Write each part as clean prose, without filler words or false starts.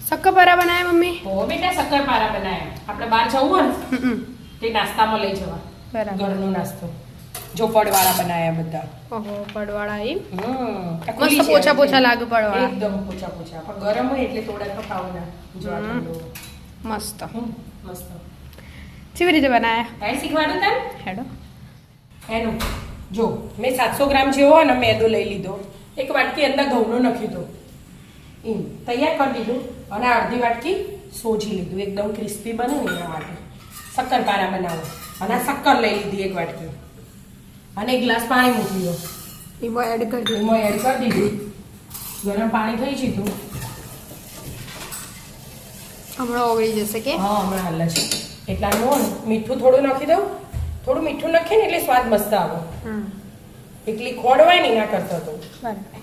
શક્કરપારા બનાયા mummy? હો બેટા શક્કરપારા બનાયા. આપણે બહાર જવું હોય ને તે નાસ્તામાં લઈ જવા. બરાબર. ઘરનો નાસ્તો. જો પડવાળા બનાયા બધા. ઓહો પડવાળા એમ. મસ્ત પોચા પોચા લાગે પડવાળા. એકદમ પોચા પોચા. પણ ગરમ હોય એટલે થોડા તો ખાવાના. જો આ ઠંડુ. મસ્ત. મસ્ત. કેવી રીતે બનાયા? કાઈ શીખવાડું તને? હેડો. એનું જો મેં 700 ગ્રામ જેવો ને મેદો લઈ લીધો. એક વાટકી અંદર ઘઉંનો નાખી દો. એમ તૈયાર કરી દીધું અને અડધી વાટકી સોજી લીધું. એકદમ ક્રિસ્પી બને ને એના માટે. શક્કરપારા બનાવો અને આ શક્કર લઈ લીધી એક વાટકી અને એક ગ્લાસ પાણી મૂકી દો. એમાં એડ કરી દો. એમાં એડ કરી દીધું. ગરમ પાણી થઈ જીધું. હમણાં ઓગળી જશે કે? હા હમણાં હાલ છે. એટલાનું મીઠું થોડું નાખી દઉં. થોડું મીઠું નાખીએ ને એટલે સ્વાદ મસ્ત આવે. એકલી ખોડવાય નહીં ના કરતો તો. બરાબર.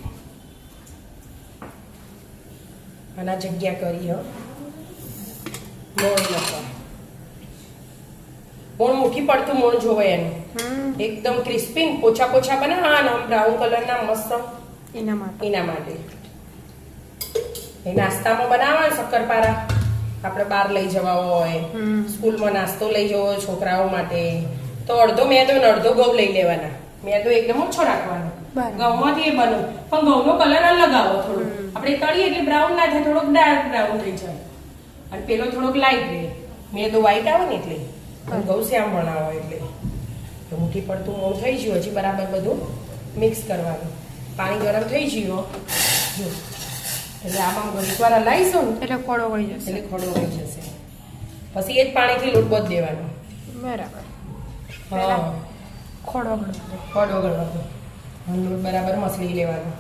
અને આ જગ્યા કરી મોણ નાખવા. મોણ મુઠ્ઠી પડતું મોણ જોવે એનું. એકદમ ક્રિસ્પી પોચા પોચા બનાવવાના બ્રાઉન કલરના મસ્ત એના માટે એ નાસ્તામાં બનાવવા શક્કરપારા. આપણે બહાર લઈ જવા હોય સ્કૂલમાં નાસ્તો લઈ જવો હોય છોકરાઓ માટે તો અડધો મેદો ને અડધો ઘઉં લઈ લેવાના. મેદો એકદમ ઓછો રાખવાનો. ઘઉંમાંથી એ બનો પણ ઘઉંનો કલર અલગ આવો થોડો. આપણે તળીએ એટલે બ્રાઉન ના થાય, થોડોક ડાર્ક બ્રાઉન થઈ જાય અને પેલો થોડોક લાઈટ રહે. મેદો વ્હાઈટ આવે ને એટલે ઘઉં શ્યામ બનાવો એટલે મુઠ્ઠી પડતું મોણ થઈ ગયું. હજી બરાબર બધું મિક્સ કરવાનું. પાણી ગરમ થઈ ગયું જો એટલે આમાં ઘડીક વાર હલાવીશું ને એટલે ખોડો વળી જશે. એટલે ખોડો વળી જશે. પછી એ જ પાણીથી લોટ બાંધી દેવાનો. બરાબર. હા ખોડો ગળવાનો. લોટ બરાબર મસળી લેવાનો.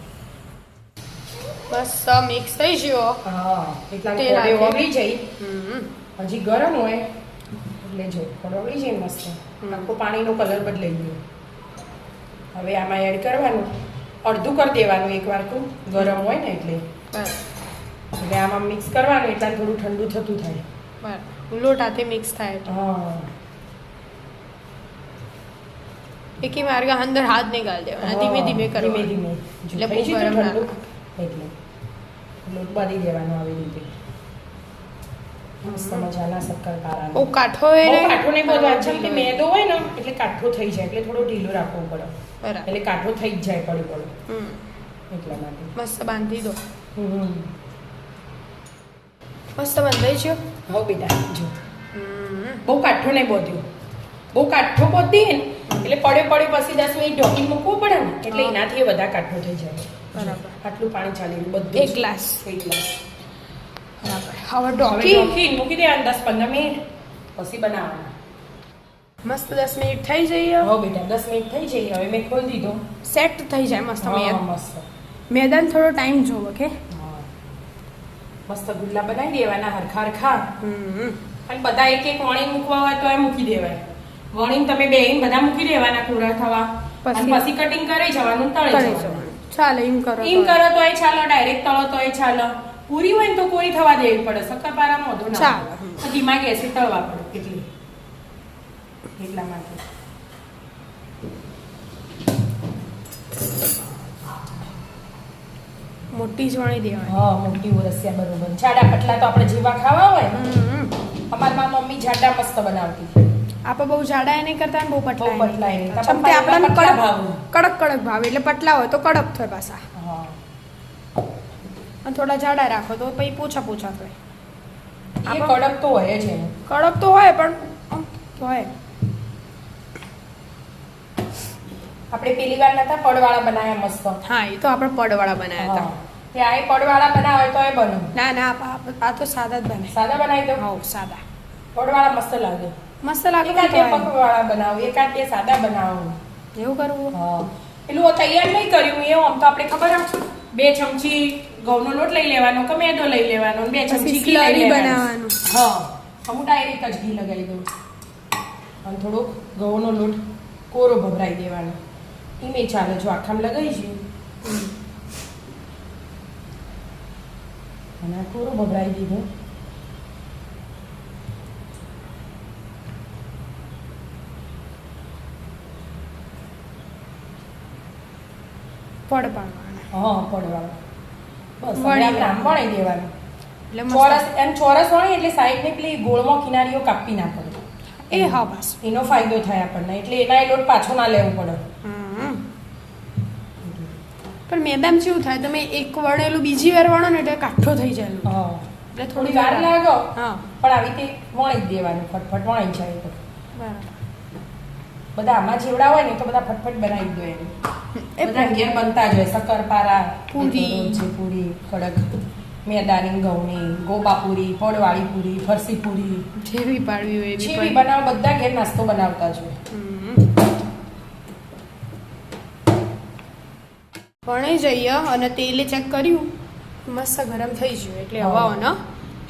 બસ મિક્સ થઈ ગયો. હા એટલા તેલ ખોડે નાખી. ઓગળી જાય. હજી ગરમ હોય એટલે જો ખોડો ઓગળી જાય મસ્ત. આખો પાણીનો કલર બદલાઈ ગયો. હવે આમાં એડ કરવાનું. અડધું કરી દેવાનું એક વાર ગરમ હોય ને એટલે. હવે આમાં મિક્સ કરવાનું એટલે થોડું ઠંડુ થતું થાય. બરાબર. લોટ હાથે મિક્સ થાય. હા એકી માર્ગ અંદર હાથ નહીં ગાળ દેવાના. ધીમે ધીમે ધીમે ધીમે એટલે થઈ બહુ જાય ગરમ ઠંડુ ના એટલે લોટ બાંધી દેવાનો આવી રીતે. મસ્ત મજાના શક્કરપારા. ઓ કાઠો બહુ એને કાઠો નહીં બધો આછમ કે મેદો હોય ને એટલે કાઠો થઈ જાય એટલે થોડો ઢીલો રાખવો પડે. બરાબર. એટલે કાઠો થઈ જ જાય પડી પડે એટલા માટે. મસ્ત બાંધી દો. હમ મસ્ત બંધાઈ ગયો. હો બેટા જો બહુ કાઠો નહીં બોધ્યો. બહુ કાઠો બોધી ને એટલે પડ્યો પછી 10 મિનિટ ઢોકીને મૂકવું પડે ને એટલે એનાથી વધારે કાઠો થઈ જાય. બરાબર. આટલું પાણી ચાલી ગયું બધું. એક ગ્લાસ. બરાબર. હવે હવે ઢોકી ઢોકીને મૂકી દેવાનું 10-15 મિનિટ પછી બનાવવાના. મસ્ત 10 મિનિટ થઈ જઈએ. હો બેટા 10 મિનિટ થઈ જઈ. હવે મેં ખોલી દીધો. સેટ થઈ જાય મસ્ત. હા મસ્ત. મેદાન થોડો ટાઈમ જોવો કે મસ્ત ગુલ્લા બનાવી દેવાના હરખા હરખા. અને બધા એક એક વણી મૂકવા હોય તો એ મૂકી દેવાય. વણી તમે બેહીને બધા મૂકી દેવાના પૂરા થવા અને પછી કટિંગ કરી જવાનું તળી જવાનું. ચાલે એમ કરો. એમ કરો તો એ ચાલો, ડાયરેક્ટ તળો તો એ ચાલો. પૂરી હોય ને તો કોરી થવા દેવી પડે. શક્કરપારામાં વધુ ના ચાલે. ધીમા ગેસે તળવા પડે એટલી એટલા માટે. મોટી જ વણી દેવાની. હા મોટી વરસ્યા બરોબર. જાડા પટલા તો આપણે જેવા ખાવા હોય અમારમાં મમ્મી જાડા મસ્ત બનાવતી. આપણે બહુ જાડા એ નહીં કરતા ને બહુ પતલા બહુ પતલા એ નહીં. ચમચે આપણને પતલા ભાવે. કડક ભાવે એટલે પતલા હોય તો કડક થાય પાછા. હા અને થોડા જાડા રાખો તો પછી પોછા થાય. એ કડક તો હોય જ એનું. કડક તો હોય પણ હોય. આપણે પેલી વાર નતા પડવાળા બનાવ્યા મસ્ત. હા એ તો આપણે પડવાળા બનાવ્યા હતા. તે આ પડવાળા બનાવે તો એ બને. ના આ તો સાદા જ બને. સાદા બનાવી દો. હા સાદા. પડવાળા મસ્ત લાગે. મસ્ત લાગે. એકાદ પકવાળા બનાવો, એકાદ સાદા બનાવો. એવું કરવું. હા પેલું તૈયાર નહીં કર્યું એવું. આમ તો આપણે ખબર છે 2 ચમચી ઘઉંનો લોટ લઈ લેવાનો કે મેદો લઈ લેવાનો, 2 ચમચી ઘી લઈ બનાવવાનું. હા હું ડાયરેક્ટ જ ઘી લગાવી દઉં અને થોડોક ઘઉંનો લોટ કોરો ભભરાઈ દેવાનો. ઈમે ચાલે. જો આખામાં લગાવી છે અને કોરો ભભરાઈ દીધો. પડ પાડવાના. હા પડવાળા બસ વળી આમ વળી દેવાનું. એટલે મસ્ત. ચોરસ એમ ચોરસ વણી એટલે સાઈડની પેલી ગોળમાં કિનારીઓ કાપી ના પડે. એ હા બસ. એનો ફાયદો થાય આપણને, એટલે એના લોટ પાછો ના લેવો પડે. હમ. પણ મેદામ કેવું થાય, તમે એક વણેલું બીજી વાર વણો ને એટલે કાઠો થઈ જાય લોટ. હા, એટલે થોડી વાર લાગો, હા પણ આવી રીતે વણી જ દેવાનું, ફટફટ વણી જાય તો. બરાબર. બધા આમાં જેવડા હોય ને તો બધા ફટફટ બનાવી દો એને. એ બધા ઘેર બનતા જ હોય, શક્કરપારા, પૂરી. પૂરી કડક, મેદાની, ઘઉંની, ગોપાપુરી, પડવાળી પૂરી, ફરસી પૂરી, જેવી પાડવી હોય એવી જેવી બનાવ, બધા ઘેર નાસ્તો બનાવતા જ હોય. ભણી જઈએ અને તેલે ચેક કર્યું, મસ્ત ગરમ થઈ ગયું એટલે હા. હવાનો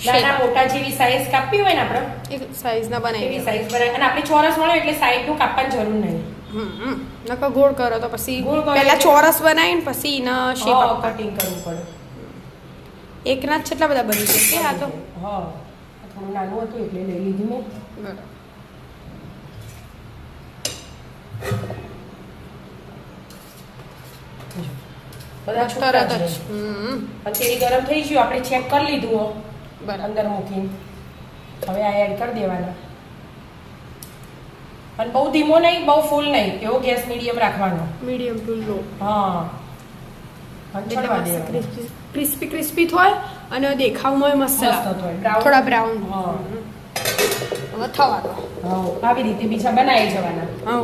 નાના મોટા જેવી સાઈઝ કાપી હોય ને આપણે એક સાઈઝના બનાવી એવી દેવા. સાઈઝ બનાવી, અને આપણે ચોરસ વળો એટલે સાઈડનું કાપવાની જરૂર નહીં. નકર ગોળ કરો તો પછી ગોળ કરો પહેલા એટલે- ચોરસ બનાવીને પછી એના શેપ આપવા. કટિંગ કરવું પડે. એકના જ કેટલા બધા બની જાય કે આ તો હા, આ થોડું નાનું હતું એટલે લઈ લીધું મેં. બરાબર. બધા છૂટા તરત જ જ રહે. અને તેલ ગરમ થઈ ગયું, આપણે ચેક કરી લીધું હો, બરાબર. અંદર મૂકીને. હવે આ એડ કરી દેવાના. અને બહુ ધીમો નહીં, બહુ ફૂલ નહીં, એવો ગેસ મીડિયમ રાખવાનો. મીડિયમ ટુ લો હા, અને ચડવા દેવાના. ક્રિસ્પી ક્રિસ્પી થાય અને દેખાવમાં મસ્ત મસ્ત લાગે. થાય. Brown. થોડા બ્રાઉન. હા. હવે થવા દો. હા, આવી રીતે બીજા બનાવી જવાના. હા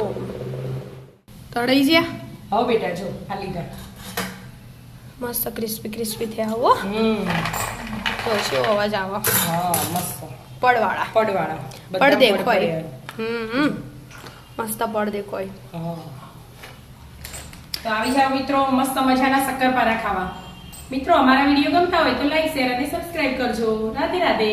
તળાઈ ગયા હવે બેટા જો આ લીધા. મસ્ત ક્રિસ્પી ક્રિસ્પી થયા હો. તો શું અવાજ આવે હા, મસ્ત પડવાળા પડવાળા. પડ દેખો પડે. મસ્ત પડ દેખો હા. તો આવી જાવ મિત્રો, મસ્ત મજાના શક્કરપારા ખાવા. મિત્રો અમારા વિડીયો ગમતા હોય તો લાઈક શેર અને સબસ્ક્રાઇબ કરજો. રાધે રાધે.